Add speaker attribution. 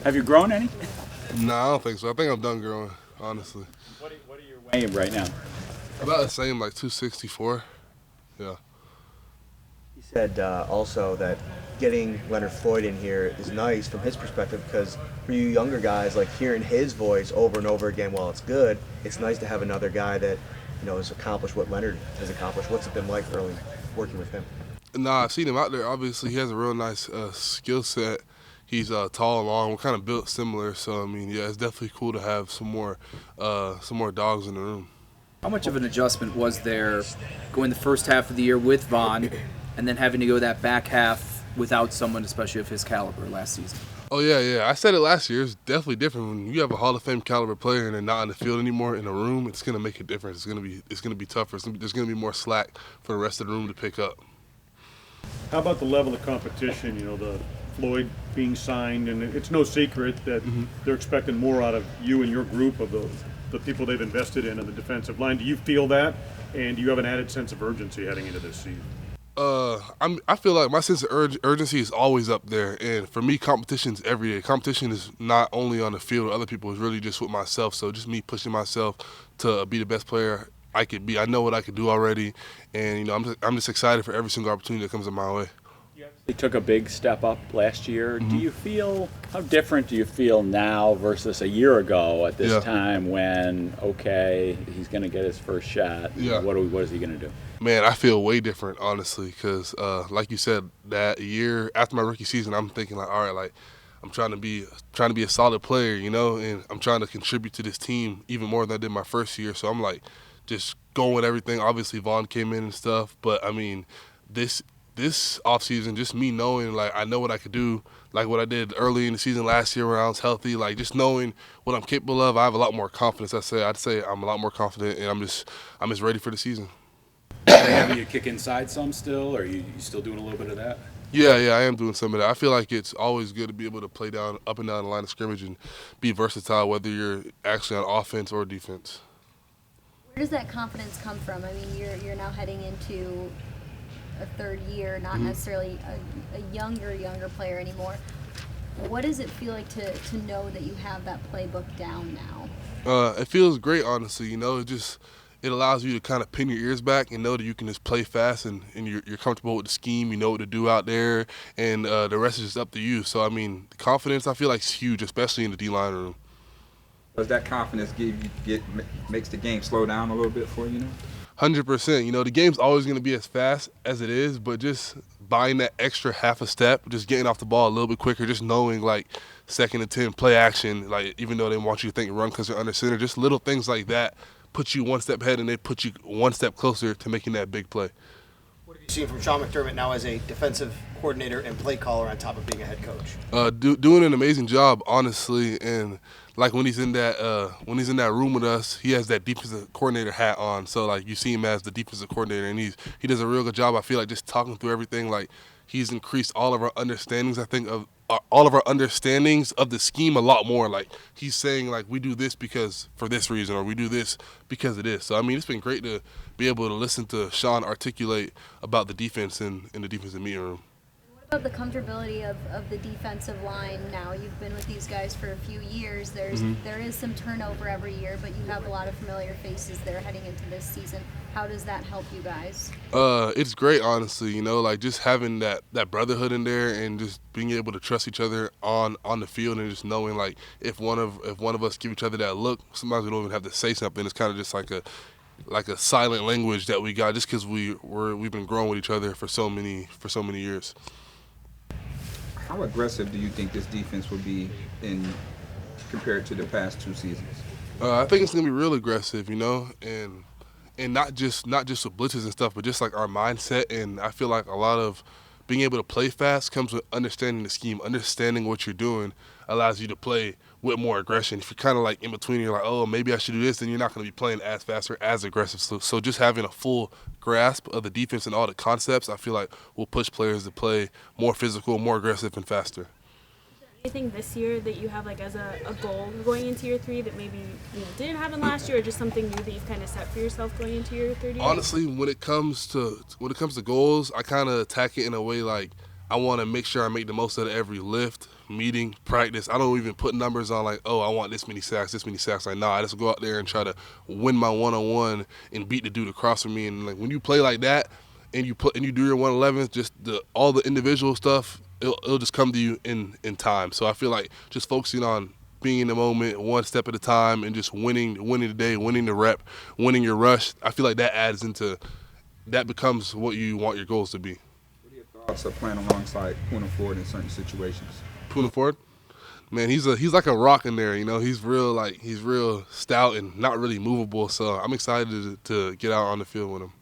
Speaker 1: Have you grown any?
Speaker 2: No, I don't think so. I think I'm done growing, honestly.
Speaker 1: What are you weighing right now?
Speaker 2: About the same, like 264. Yeah.
Speaker 3: He said also that getting Leonard Floyd in here is nice from his perspective because for you younger guys, like hearing his voice over and over again, while it's good, it's nice to have another guy that has accomplished what Leonard has accomplished. What's it been like early working with him?
Speaker 2: Nah, I've seen him out there. Obviously, he has a real nice skill set. He's tall and long. We're kind of built similar, so I mean, yeah, it's definitely cool to have some more dogs in the room.
Speaker 4: How much of an adjustment was there going the first half of the year with Vaughn and then having to go that back half without someone, especially of his caliber, last season?
Speaker 2: Oh, yeah. I said it last year. It's definitely different. When you have a Hall of Fame caliber player and they're not in the field anymore in a room, it's going to make a difference. It's gonna be tougher. There's going to be more slack for the rest of the room to pick up.
Speaker 5: How about the level of competition? The Floyd being signed, and it's no secret that they're expecting more out of you and your group of the people they've invested in the defensive line. Do you feel that, and do you have an added sense of urgency heading into this season?
Speaker 2: I feel like my sense of urgency is always up there, and for me, competition's every day. Competition is not only on the field with other people; it's really just with myself. So just me pushing myself to be the best player I could be. I know what I could do already, and I'm just excited for every single opportunity that comes in my way.
Speaker 1: He took a big step up last year. How different do you feel now versus a year ago at this time when, okay, he's going to get his first shot?
Speaker 2: Yeah.
Speaker 1: What is he going to do?
Speaker 2: Man, I feel way different, honestly, because like you said, that year after my rookie season, I'm thinking like, all right, like I'm trying to be a solid player, and I'm trying to contribute to this team even more than I did my first year. So I'm like just going with everything. Obviously, Vaughn came in and stuff, but I mean, this offseason, just me knowing, like, I know what I could do, like what I did early in the season last year when I was healthy, like just knowing what I'm capable of, I have a lot more confidence. I'd say I'm a lot more confident, and I'm just ready for the season.
Speaker 4: Are they having you kick inside some still, or are you still doing a little bit of that?
Speaker 2: Yeah, I am doing some of that. I feel like it's always good to be able to play up and down the line of scrimmage and be versatile, whether you're actually on offense or defense.
Speaker 6: Where does that confidence come from? I mean, you're now heading into a third year, not necessarily a younger player anymore. What does it feel like to know that you have that playbook down now?
Speaker 2: It feels great, honestly. It allows you to kind of pin your ears back and know that you can just play fast and you're comfortable with the scheme. You know what to do out there, and the rest is just up to you. So, I mean, the confidence I feel like is huge, especially in the D-line room.
Speaker 7: Does that confidence makes the game slow down a little bit for you?
Speaker 2: 100%. The game's always going to be as fast as it is, but just buying that extra half a step, just getting off the ball a little bit quicker, just knowing, like, 2nd and 10, play action, like, even though they want you to think run because they're under center, just little things like that put you one step ahead and they put you one step closer to making that big play.
Speaker 8: What have you seen from Sean McDermott now as a defensive coordinator and play caller on top of being a head coach?
Speaker 2: Doing an amazing job, honestly, and like when he's in that room with us, he has that defensive coordinator hat on. So like you see him as the defensive coordinator, and he does a real good job. I feel like just talking through everything, like he's increased all of our understandings. I think of all of our understandings of the scheme a lot more. Like he's saying like we do this because for this reason, or we do this because of this. So I mean, it's been great to be able to listen to Sean articulate about the defense in the defensive meeting room.
Speaker 6: What about the comfortability of the defensive line now? You've been with these guys for a few years. There is some turnover every year, but you have a lot of familiar faces there heading into this season. How does that help you guys?
Speaker 2: It's great, honestly. Like just having that brotherhood in there and just being able to trust each other on the field, and just knowing like if one of us give each other that look, sometimes we don't even have to say something. It's kind of just like a silent language that we got just because we've been growing with each other for so many years.
Speaker 7: How aggressive do you think this defense will be compared to the past 2 seasons?
Speaker 2: I think it's gonna be real aggressive, and not just with blitzes and stuff, but just like our mindset. And I feel like a lot of being able to play fast comes with understanding the scheme, understanding what you're doing allows you to play with more aggression. If you're kind of like in between, you're like, oh, maybe I should do this, then you're not going to be playing as fast or as aggressive. So just having a full grasp of the defense and all the concepts, I feel like will push players to play more physical, more aggressive, and faster.
Speaker 9: Anything this year that you have like as a goal going into year 3 that maybe you didn't have in last year, or just something new that you've kind of set for yourself going into your third year?
Speaker 2: Honestly, when it comes to goals, I kind of attack it in a way like I want to make sure I make the most out of every lift, meeting, practice. I don't even put numbers on like, oh, I want this many sacks, this many sacks. Like, nah, I just go out there and try to win my one-on-one and beat the dude across from me. And like when you play like that and you do your 111, just all the individual stuff, it'll just come to you in time. So I feel like just focusing on being in the moment, one step at a time, and just winning the day, winning the rep, winning your rush. I feel like that becomes what you want your goals to be.
Speaker 7: Thoughts of playing alongside Poona Ford in certain situations?
Speaker 2: Poona Ford, man, he's like a rock in there. You know, he's real stout and not really movable. So I'm excited to get out on the field with him.